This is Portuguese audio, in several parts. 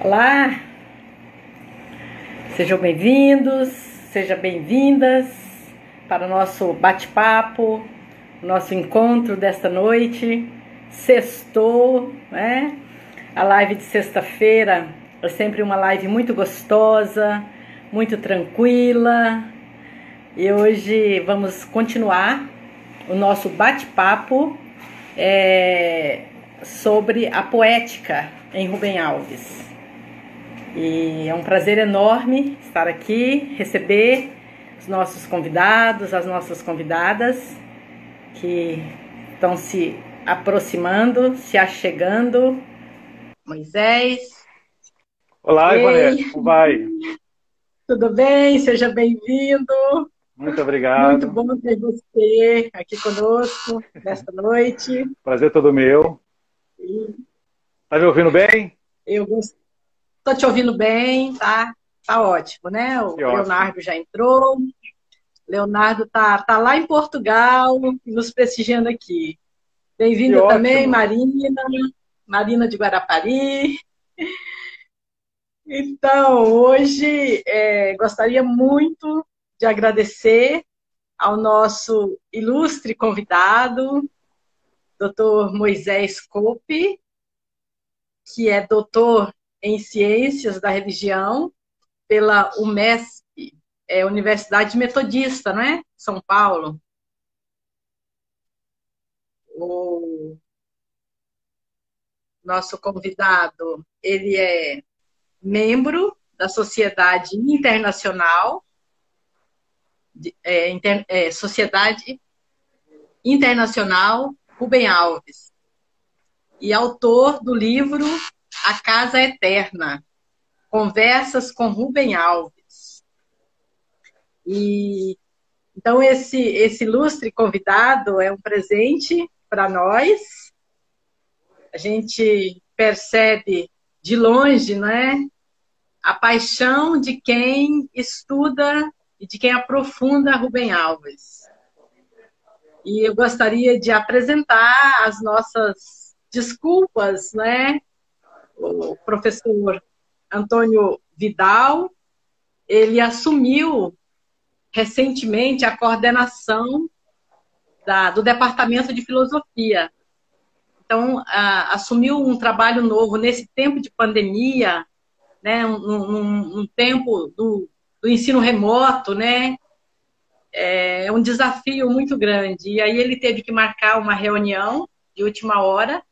Olá, sejam bem-vindos, sejam bem-vindas para o nosso bate-papo, o nosso encontro desta noite. Sextou, né? A live de sexta-feira é sempre uma live muito gostosa, muito tranquila. E hoje vamos continuar o nosso bate-papo sobre a poética em Rubem Alves. E é um prazer enorme estar aqui, receber os nossos convidados, as nossas convidadas que estão se aproximando, se achegando. Moisés. Olá, Ivonete, como vai? Tudo bem? Seja bem-vindo. Muito Muito obrigado. bom ter você aqui conosco nesta noite. Prazer todo meu. Tá me ouvindo bem? Eu estou te ouvindo bem, tá? Tá ótimo, né? Que O ótimo. Leonardo já entrou. Leonardo tá lá em Portugal, nos prestigiando aqui. Que Bem-vinda também, ótimo. Marina de Guarapari. Então, hoje gostaria muito de agradecer ao nosso ilustre convidado, Dr. Moisés Cope, que é doutor em Ciências da Religião pela UMESP, Universidade Metodista, né? São Paulo. O nosso convidado, ele é membro da Sociedade Internacional, Sociedade Internacional Rubem Alves, e autor do livro A Casa Eterna, Conversas com Rubem Alves. E então esse ilustre convidado é um presente para nós. A gente percebe de longe, né, a paixão de quem estuda e de quem aprofunda Rubem Alves. E eu gostaria de apresentar as nossas desculpas, né? O professor Antônio Vidal, ele assumiu recentemente a coordenação do Departamento de Filosofia. Então, assumiu um trabalho novo nesse tempo de pandemia, né? Um tempo do ensino remoto, né? É um desafio muito grande. E aí ele teve que marcar uma reunião de última hora,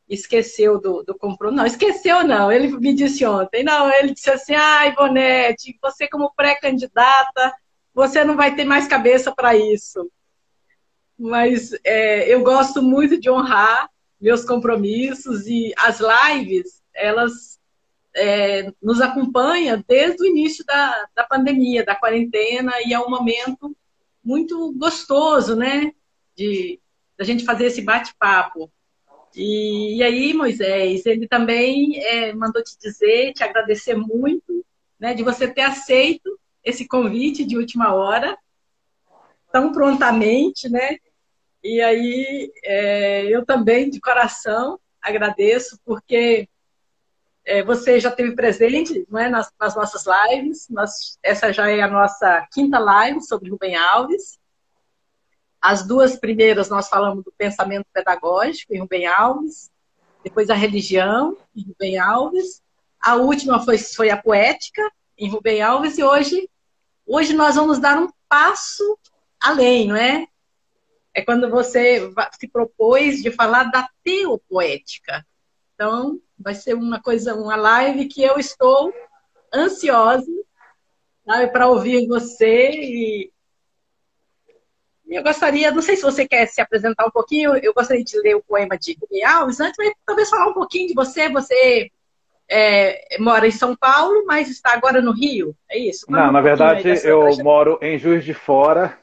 esqueceu do compromisso. Não, esqueceu não, ele me disse ontem. Não, ele disse assim, Ivonete, você como pré-candidata, você não vai ter mais cabeça para isso. Mas eu gosto muito de honrar meus compromissos e as lives, elas nos acompanham desde o início da pandemia, da quarentena, e é um momento muito gostoso, né? Da gente fazer esse bate-papo. E aí, Moisés, ele também mandou te dizer, te agradecer muito, né, de você ter aceito esse convite de última hora, tão prontamente, né? E aí, eu também, de coração, agradeço, porque você já esteve presente, não é, nas nossas lives. Essa já é a nossa quinta live sobre Rubem Alves. As duas primeiras nós falamos do pensamento pedagógico em Rubem Alves, depois a religião em Rubem Alves. A última foi a poética em Rubem Alves, e hoje nós vamos dar um passo além, não é? É quando você se propôs de falar da teopoética. Então, vai ser uma live que eu estou ansiosa, sabe, para ouvir você. E eu gostaria, não sei se você quer se apresentar um pouquinho, eu gostaria de ler o poema de Rubem Alves, antes, mas talvez falar um pouquinho de você. Você mora em São Paulo, mas está agora no Rio, é isso? Não, Conta um na pouquinho aí verdade, da sua eu trajetória. moro em Juiz de Fora.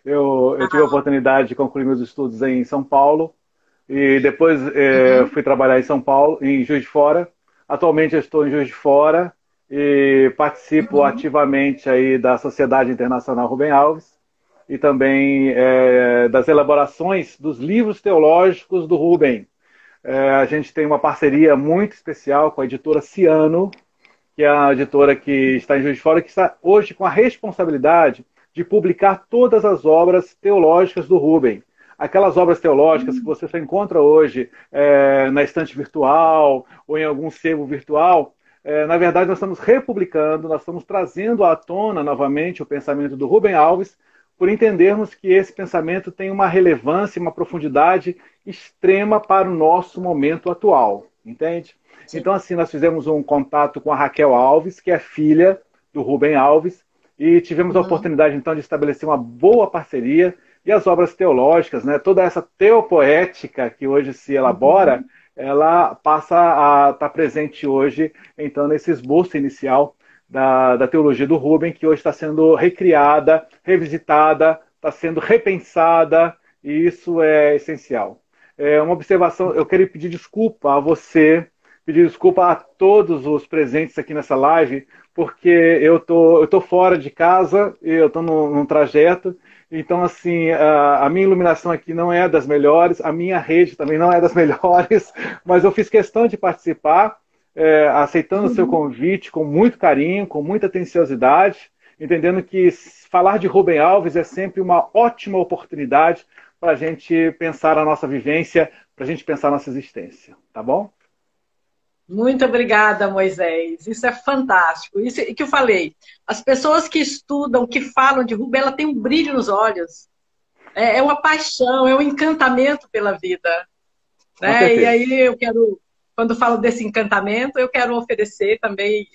Eu tive a oportunidade de concluir meus estudos em São Paulo e depois Uhum, fui trabalhar em São Paulo, em Juiz de Fora. Atualmente eu estou em Juiz de Fora e participo uhum, ativamente aí da Sociedade Internacional Rubem Alves e também das elaborações dos livros teológicos do Rubem. A gente tem uma parceria muito especial com a editora Ciano, que é a editora que está em Juiz de Fora, que está hoje com a responsabilidade de publicar todas as obras teológicas do Rubem. Aquelas obras teológicas que você só encontra hoje na estante virtual ou em algum sebo virtual, na verdade nós estamos republicando, nós estamos trazendo à tona novamente o pensamento do Rubem Alves, por entendermos que esse pensamento tem uma relevância, uma profundidade extrema para o nosso momento atual, entende? Sim. Então, assim, nós fizemos um contato com a Raquel Alves, que é filha do Rubem Alves, e tivemos a oportunidade, então, de estabelecer uma boa parceria, e as obras teológicas, né, toda essa teopoética que hoje se elabora, ela passa a estar presente hoje, então, nesse esboço inicial da teologia do Rubem, que hoje está sendo recriada, revisitada, está sendo repensada, e isso é essencial. Uma observação, eu quero pedir desculpa a você, pedir desculpa a todos os presentes aqui nessa live, porque eu tô fora de casa, eu estou num trajeto, então, assim, a minha iluminação aqui não é das melhores, a minha rede também não é das melhores, mas eu fiz questão de participar, aceitando o seu convite com muito carinho, com muita atenciosidade, entendendo que falar de Rubem Alves é sempre uma ótima oportunidade para a gente pensar a nossa vivência, para a gente pensar a nossa existência, tá bom? Muito obrigada, Moisés. Isso é fantástico. Isso que eu falei. As pessoas que estudam, que falam de Rubem, ela tem um brilho nos olhos. É uma paixão, é um encantamento pela vida. Né? E aí eu quero, quando falo desse encantamento, eu quero oferecer também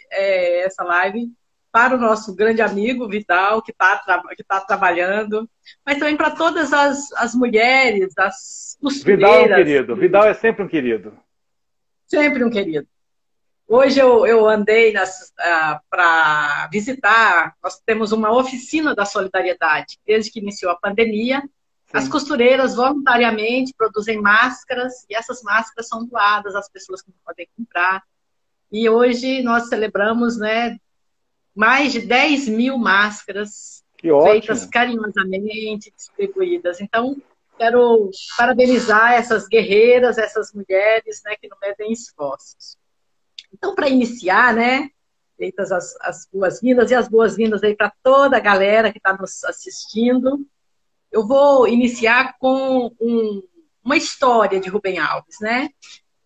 essa live para o nosso grande amigo Vidal, que tá trabalhando, mas também para todas as mulheres, as costureiras. Vidal é um querido. Vidal é sempre um querido. Sempre um querido. Hoje eu andei para visitar, nós temos uma oficina da solidariedade, desde que iniciou a pandemia. Sim. As costureiras voluntariamente produzem máscaras, e essas máscaras são doadas às pessoas que não podem comprar. E hoje nós celebramos, né, mais de 10 mil máscaras feitas carinhosamente, distribuídas. Então, quero parabenizar essas guerreiras, essas mulheres, né, que não medem esforços. Então, para iniciar, né, feitas as boas-vindas, e as boas-vindas aí para toda a galera que está nos assistindo, eu vou iniciar com uma história de Rubem Alves, né?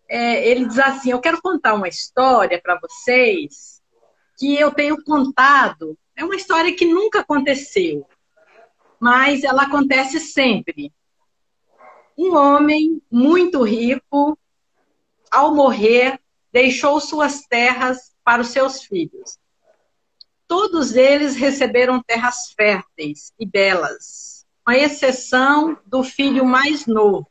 Ele diz assim, eu quero contar uma história para vocês que eu tenho contado. É uma história que nunca aconteceu, mas ela acontece sempre. Um homem muito rico, ao morrer, deixou suas terras para os seus filhos. Todos eles receberam terras férteis e belas, com exceção do filho mais novo,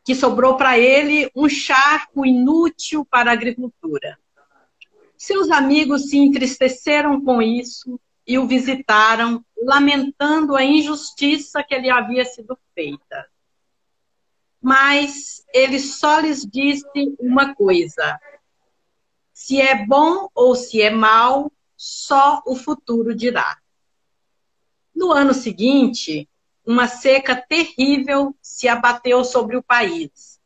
que sobrou para ele um charco inútil para a agricultura. Seus amigos se entristeceram com isso e o visitaram, lamentando a injustiça que lhe havia sido feita. Mas ele só lhes disse uma coisa: se é bom ou se é mal, só o futuro dirá. No ano seguinte, uma seca terrível se abateu sobre o país,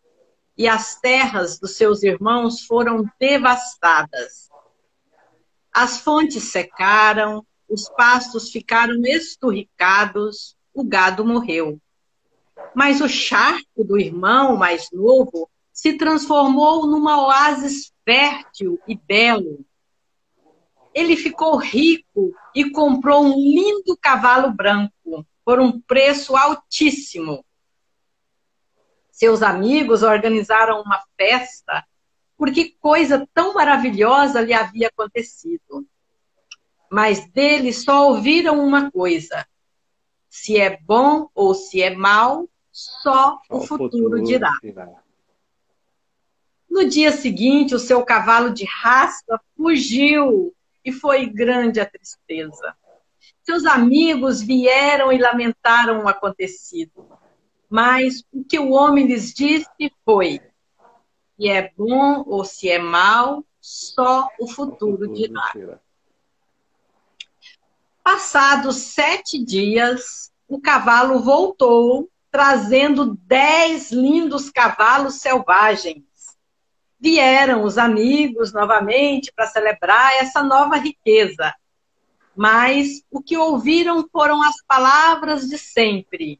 e as terras dos seus irmãos foram devastadas. As fontes secaram, os pastos ficaram esturricados, o gado morreu. Mas o charco do irmão mais novo se transformou numa oásis fértil e belo. Ele ficou rico e comprou um lindo cavalo branco por um preço altíssimo. Seus amigos organizaram uma festa porque coisa tão maravilhosa lhe havia acontecido. Mas dele só ouviram uma coisa: se é bom ou se é mal, só o futuro dirá. No dia seguinte, o seu cavalo de raspa fugiu e foi grande a tristeza. Seus amigos vieram e lamentaram o acontecido. Mas o que o homem lhes disse foi: se é bom ou se é mal, só o futuro dirá. Passados 7 dias, o cavalo voltou trazendo 10 lindos cavalos selvagens. Vieram os amigos novamente para celebrar essa nova riqueza. Mas o que ouviram foram as palavras de sempre.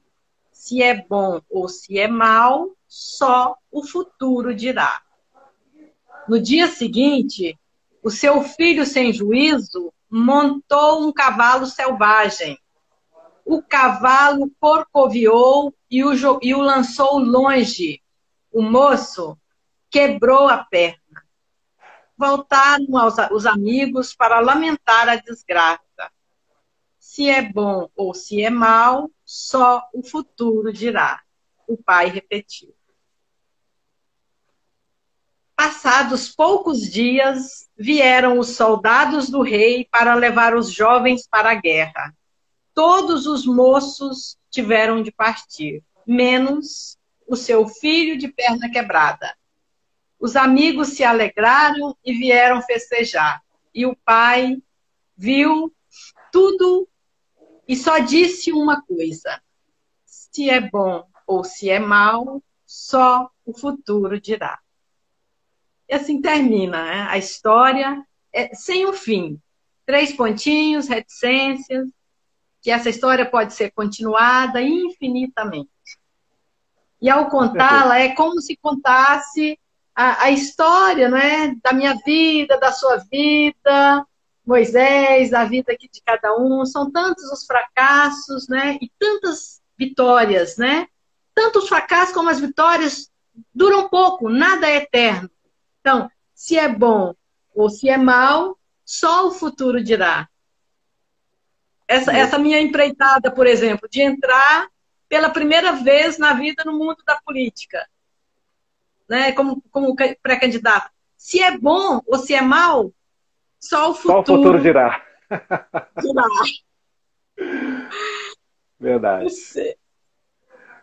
Se é bom ou se é mal, só o futuro dirá. No dia seguinte, o seu filho sem juízo montou um cavalo selvagem. O cavalo corcoviou e o lançou longe. O moço quebrou a perna. Voltaram os amigos para lamentar a desgraça. Se é bom ou se é mal, só o futuro dirá. O pai repetiu. Passados poucos dias, vieram os soldados do rei para levar os jovens para a guerra. Todos os moços tiveram de partir, menos o seu filho de perna quebrada. Os amigos se alegraram e vieram festejar. E o pai viu tudo e só disse uma coisa: se é bom ou se é mal, só o futuro dirá. E assim termina, né? A história sem um fim. 3 pontinhos, reticências, que essa história pode ser continuada infinitamente. E ao contá-la, é como se contasse a história, né, da minha vida, da sua vida, Moisés, da vida aqui de cada um. São tantos os fracassos, né, e tantas vitórias, né? Tanto os fracassos como as vitórias duram pouco, nada é eterno. Então, se é bom ou se é mal, só o futuro dirá. Essa minha empreitada, por exemplo, de entrar pela primeira vez na vida no mundo da política, né, como pré-candidato. Se é bom ou se é mal, só o futuro dirá. dirá. Verdade.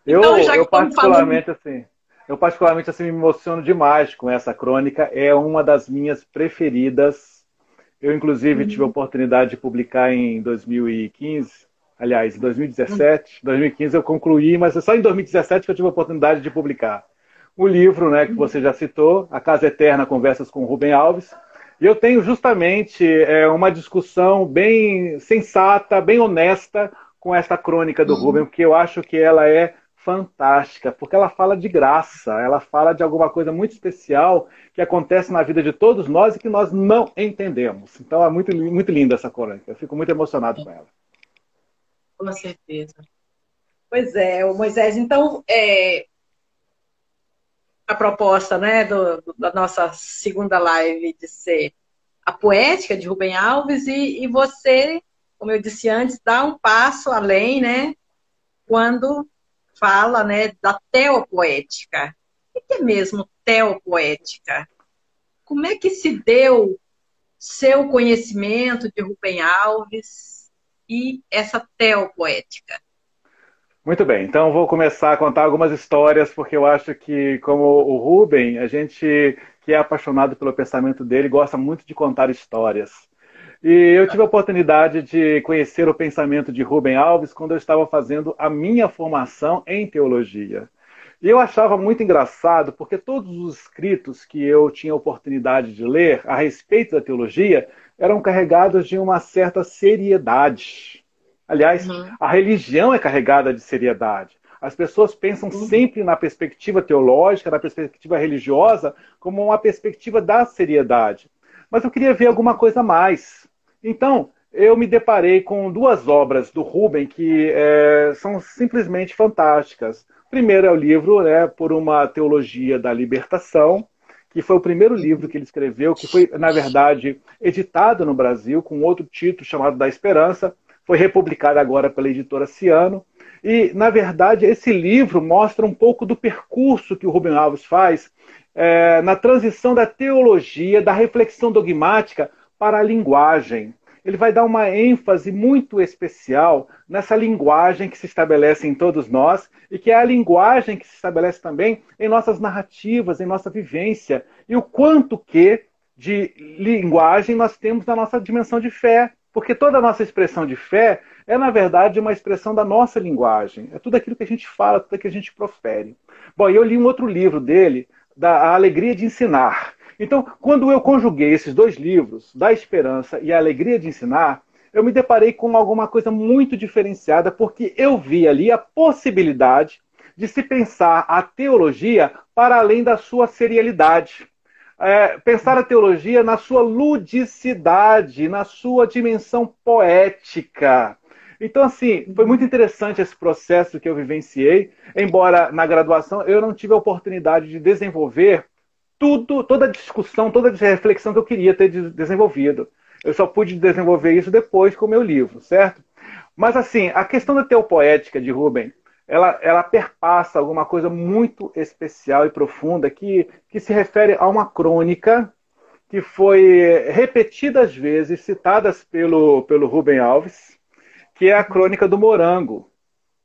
Então, já que eu particularmente assim me emociono demais com essa crônica. É uma das minhas preferidas. Eu, inclusive, tive a oportunidade de publicar em 2015. Aliás, em 2017. 2015 eu concluí, mas é só em 2017 que eu tive a oportunidade de publicar o livro, né, que você já citou, A Casa Eterna, Conversas com Rubem Alves. E eu tenho justamente uma discussão bem sensata, bem honesta com essa crônica do Rubem, porque eu acho que ela é fantástica, porque ela fala de graça, ela fala de alguma coisa muito especial que acontece na vida de todos nós e que nós não entendemos. Então é muito, muito linda essa crônica, eu fico muito emocionado com ela. Com certeza. Pois é, o Moisés, então, a proposta, né, da nossa segunda live de ser a poética de Rubem Alves e você, como eu disse antes, dá um passo além, né, quando fala, né, da teopoética. O que é mesmo teopoética? Como é que se deu seu conhecimento de Rubem Alves e essa teopoética? Muito bem, então vou começar a contar algumas histórias, porque eu acho que, como o Rubem, a gente que é apaixonado pelo pensamento dele gosta muito de contar histórias. E eu tive a oportunidade de conhecer o pensamento de Rubem Alves quando eu estava fazendo a minha formação em teologia. E eu achava muito engraçado, porque todos os escritos que eu tinha a oportunidade de ler a respeito da teologia eram carregados de uma certa seriedade. Aliás, a religião é carregada de seriedade. As pessoas pensam sempre na perspectiva teológica, na perspectiva religiosa, como uma perspectiva da seriedade. Mas eu queria ver alguma coisa a mais. Então, eu me deparei com 2 obras do Rubem que são simplesmente fantásticas. Primeiro é o livro, né, Por uma Teologia da Libertação, que foi o primeiro livro que ele escreveu, que foi, na verdade, editado no Brasil com outro título chamado Da Esperança. Foi republicado agora pela editora Ciano. E, na verdade, esse livro mostra um pouco do percurso que o Rubem Alves faz na transição da teologia, da reflexão dogmática para a linguagem. Ele vai dar uma ênfase muito especial nessa linguagem que se estabelece em todos nós e que é a linguagem que se estabelece também em nossas narrativas, em nossa vivência. E o quanto que de linguagem nós temos na nossa dimensão de fé. Porque toda a nossa expressão de fé é, na verdade, uma expressão da nossa linguagem. É tudo aquilo que a gente fala, tudo aquilo que a gente profere. Bom, eu li um outro livro dele, da A Alegria de Ensinar. Então, quando eu conjuguei esses dois livros, Da Esperança e A Alegria de Ensinar, eu me deparei com alguma coisa muito diferenciada, porque eu vi ali a possibilidade de se pensar a teologia para além da sua serialidade. Pensar a teologia na sua ludicidade, na sua dimensão poética. Então, assim, foi muito interessante esse processo que eu vivenciei, embora na graduação eu não tive a oportunidade de desenvolver toda a discussão, toda a reflexão que eu queria ter desenvolvido. Eu só pude desenvolver isso depois com o meu livro, certo? Mas, assim, a questão da teopoética de Rubem, ela perpassa alguma coisa muito especial e profunda que se refere a uma crônica que foi repetidas vezes, citadas pelo Rubem Alves, que é a crônica do Morango.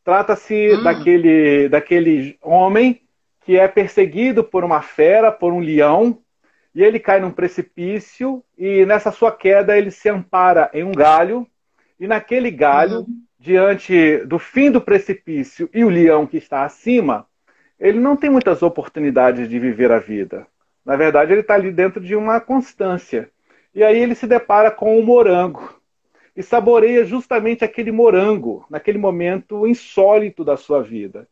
Trata-se daquele homem que é perseguido por uma fera, por um leão, e ele cai num precipício, e nessa sua queda ele se ampara em um galho, e naquele galho, diante do fim do precipício e o leão que está acima, ele não tem muitas oportunidades de viver a vida. Na verdade, ele está ali dentro de uma constância. E aí ele se depara com o morango, e saboreia justamente aquele morango, naquele momento insólito da sua vida.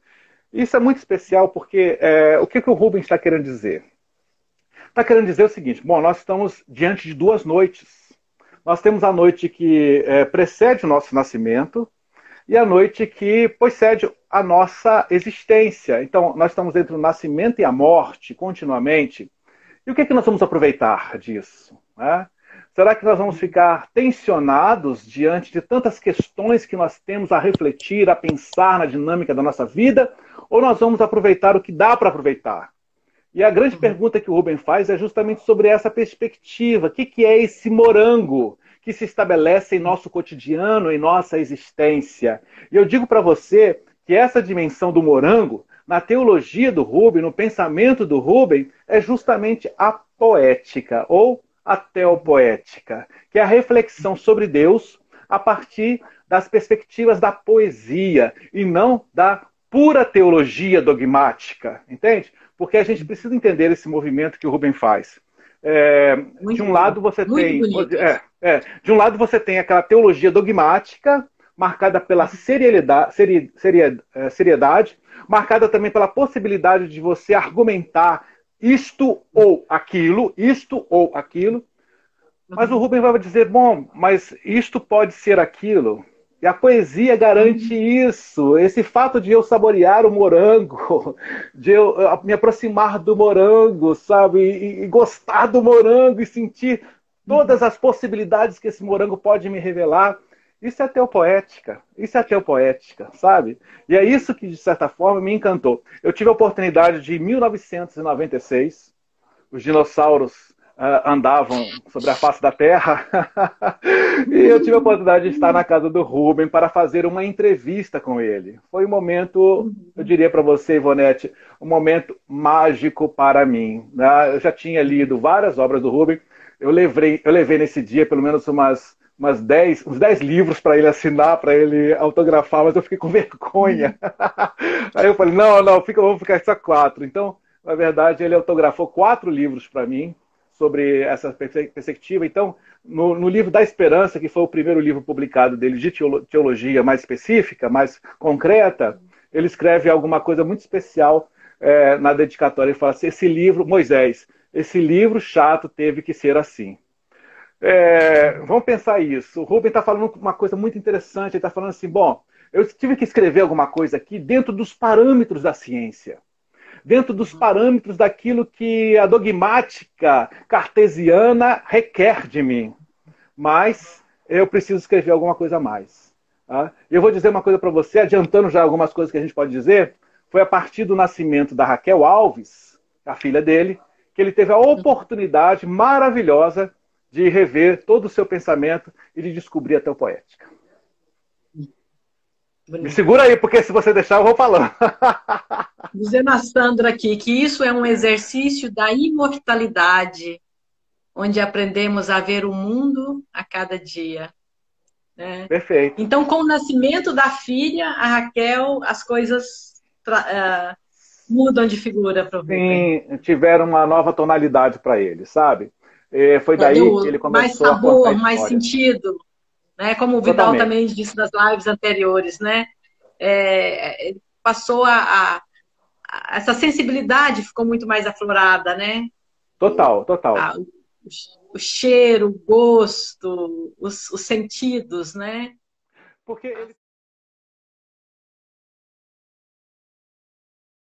Isso é muito especial porque o que o Rubens está querendo dizer? Está querendo dizer o seguinte: bom, nós estamos diante de duas noites. Nós temos a noite que precede o nosso nascimento e a noite que precede a nossa existência. Então, nós estamos entre o nascimento e a morte continuamente. E o que nós vamos aproveitar disso? Né? Será que nós vamos ficar tensionados diante de tantas questões que nós temos a refletir, a pensar na dinâmica da nossa vida? Ou nós vamos aproveitar o que dá para aproveitar? E a grande pergunta que o Rubem faz é justamente sobre essa perspectiva. O que é esse morango que se estabelece em nosso cotidiano, em nossa existência? E eu digo para você que essa dimensão do morango, na teologia do Rubem, no pensamento do Rubem, é justamente a poética, ou a teopoética, que é a reflexão sobre Deus a partir das perspectivas da poesia e não da pura teologia dogmática, entende? Porque a gente precisa entender esse movimento que o Rubem faz. De um lado você tem, de um lado você tem aquela teologia dogmática marcada pela seriedade, marcada também pela possibilidade de você argumentar isto ou aquilo, mas o Rubem vai dizer, bom, mas isto pode ser aquilo. E a poesia garante isso. Esse fato de eu saborear o morango, de eu me aproximar do morango, sabe? E gostar do morango e sentir todas as possibilidades que esse morango pode me revelar. Isso é teopoética. Isso é teopoética, sabe? E é isso que, de certa forma, me encantou. Eu tive a oportunidade de, em 1996, os dinossauros andavam sobre a face da Terra, e eu tive a oportunidade de estar na casa do Rubem para fazer uma entrevista com ele. Foi um momento, eu diria para você, Ivonete, um momento mágico para mim. Né? Eu já tinha lido várias obras do Rubem, eu levei nesse dia pelo menos uns 10 livros para ele assinar, para ele autografar, mas eu fiquei com vergonha. Aí eu falei, não, vamos ficar só 4. Então, na verdade, ele autografou 4 livros para mim, sobre essa perspectiva. Então, no livro da Esperança, que foi o primeiro livro publicado dele de teologia mais específica, mais concreta, ele escreve alguma coisa muito especial na dedicatória. Ele fala assim, esse livro, Moisés, esse livro chato teve que ser assim. Vamos pensar isso. O Rubem está falando uma coisa muito interessante. Ele está falando assim, bom, eu tive que escrever alguma coisa aqui dentro dos parâmetros da ciência, dentro dos parâmetros daquilo que a dogmática cartesiana requer de mim. Mas eu preciso escrever alguma coisa a mais. Tá? Eu vou dizer uma coisa para você, adiantando já algumas coisas que a gente pode dizer. Foi a partir do nascimento da Raquel Alves, a filha dele, que ele teve a oportunidade maravilhosa de rever todo o seu pensamento e de descobrir a teopoética. Me segura aí, porque se você deixar, eu vou falando. Dizendo a Sandra aqui que isso é um exercício da imortalidade, onde aprendemos a ver o mundo a cada dia. né? Perfeito. Então, com o nascimento da filha, a Raquel, as coisas mudam de figura para o Rubem. Sim, tiveram uma nova tonalidade para ele, sabe? Foi daí que Deu ele mais começou a contar a sabor, mais história. sentido, né? Como o Vidal Totalmente. também disse nas lives anteriores, né? Ele passou essa sensibilidade ficou muito mais aflorada, né? Total, total. A, o cheiro, o gosto, os sentidos, né? Porque ele